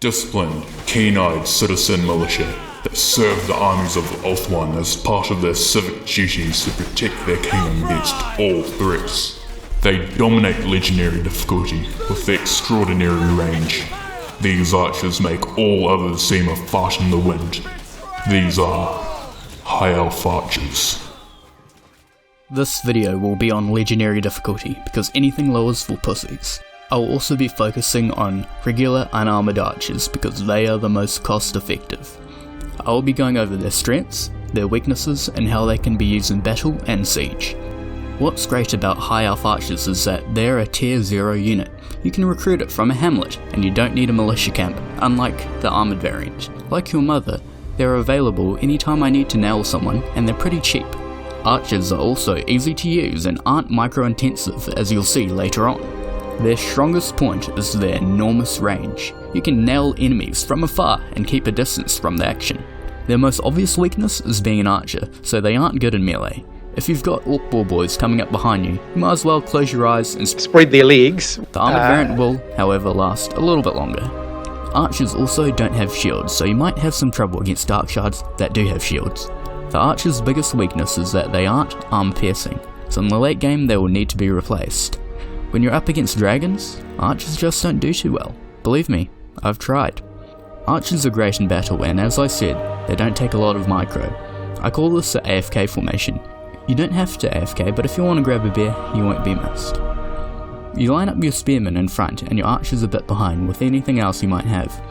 Disciplined, keen-eyed citizen militia that serve the armies of Ulthuan as part of their civic duties to protect their kingdom against all threats. They dominate legendary difficulty with their extraordinary range. These archers make all others seem a fart in the wind. These are High Elf Archers. This video will be on legendary difficulty because anything lower is for pussies. I will also be focusing on regular unarmoured archers because they are the most cost effective. I will be going over their strengths, their weaknesses, and how they can be used in battle and siege. What's great about High Elf Archers is that they're a tier 0 unit. You can recruit it from a hamlet, and you don't need a militia camp, unlike the armoured variant. Like your mother, they're available anytime I need to nail someone, and they're pretty cheap. Archers are also easy to use and aren't micro-intensive, as you'll see later on. Their strongest point is their enormous range. You can nail enemies from afar and keep a distance from the action. Their most obvious weakness is being an archer, so they aren't good in melee. If you've got orc ball boys coming up behind you, you might as well close your eyes and spread their legs. The armoured variant will, however, last a little bit longer. Archers also don't have shields, so you might have some trouble against dark shards that do have shields. The archer's biggest weakness is that they aren't armor piercing, so in the late game they will need to be replaced. When you're up against dragons, archers just don't do too well. Believe me, I've tried. Archers are great in battle, and as I said, they don't take a lot of micro. I call this the AFK formation. You don't have to AFK, but if you want to grab a bear, you won't be missed. You line up your spearmen in front and your archers a bit behind with anything else you might have.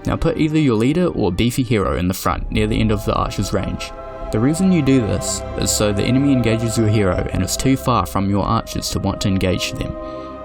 Now put either your leader or beefy hero in the front near the end of the archer's range. The reason you do this is so the enemy engages your hero and is too far from your archers to want to engage them.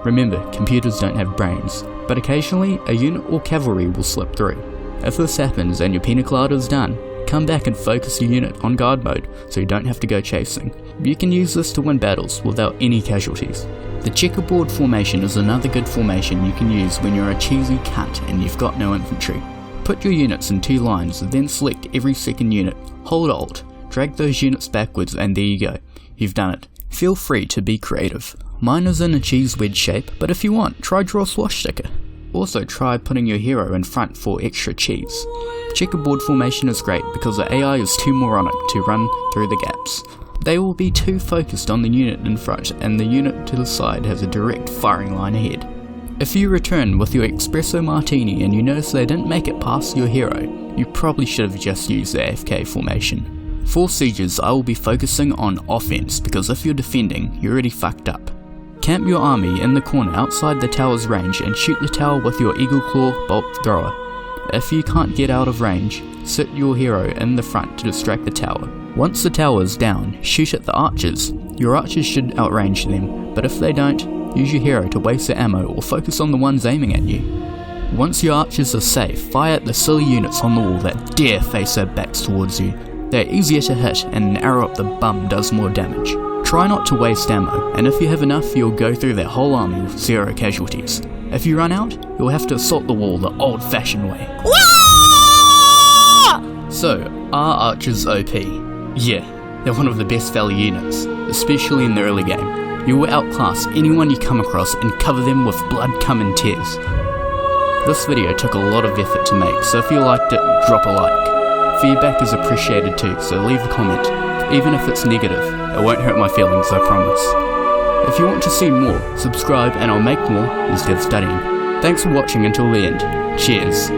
Remember, computers don't have brains, but occasionally a unit or cavalry will slip through. If this happens and your pina colada is done, come back and focus your unit on guard mode so you don't have to go chasing. You can use this to win battles without any casualties. The checkerboard formation is another good formation you can use when you're a cheesy cunt and you've got no infantry. Put your units in 2 lines, then select every second unit, hold Alt, drag those units backwards, and there you go. You've done it. Feel free to be creative. Mine is in a cheese wedge shape, but if you want, try draw a swastika. Also try putting your hero in front for extra cheese. Checkerboard formation is great because the AI is too moronic to run through the gaps. They will be too focused on the unit in front, and the unit to the side has a direct firing line ahead. If you return with your espresso martini and you notice they didn't make it past your hero, you probably should have just used the AFK formation. For sieges, I will be focusing on offense because if you're defending, you're already fucked up. Camp your army in the corner outside the tower's range and shoot the tower with your Eagle Claw bolt thrower. If you can't get out of range, sit your hero in the front to distract the tower. Once the tower is down, shoot at the archers. Your archers should outrange them, but if they don't, use your hero to waste their ammo or focus on the ones aiming at you. Once your archers are safe, fire at the silly units on the wall that dare face their backs towards you. They're easier to hit and an arrow up the bum does more damage. Try not to waste ammo, and if you have enough you'll go through their whole army with 0 casualties. If you run out, you'll have to assault the wall the old fashioned way. So, are archers OP? Yeah, they're one of the best value units, especially in the early game. You will outclass anyone you come across and cover them with blood, cum and tears. This video took a lot of effort to make, so if you liked it, drop a like. Feedback is appreciated too, so leave a comment. Even if it's negative, it won't hurt my feelings, I promise. If you want to see more, subscribe and I'll make more instead of studying. Thanks for watching until the end. Cheers.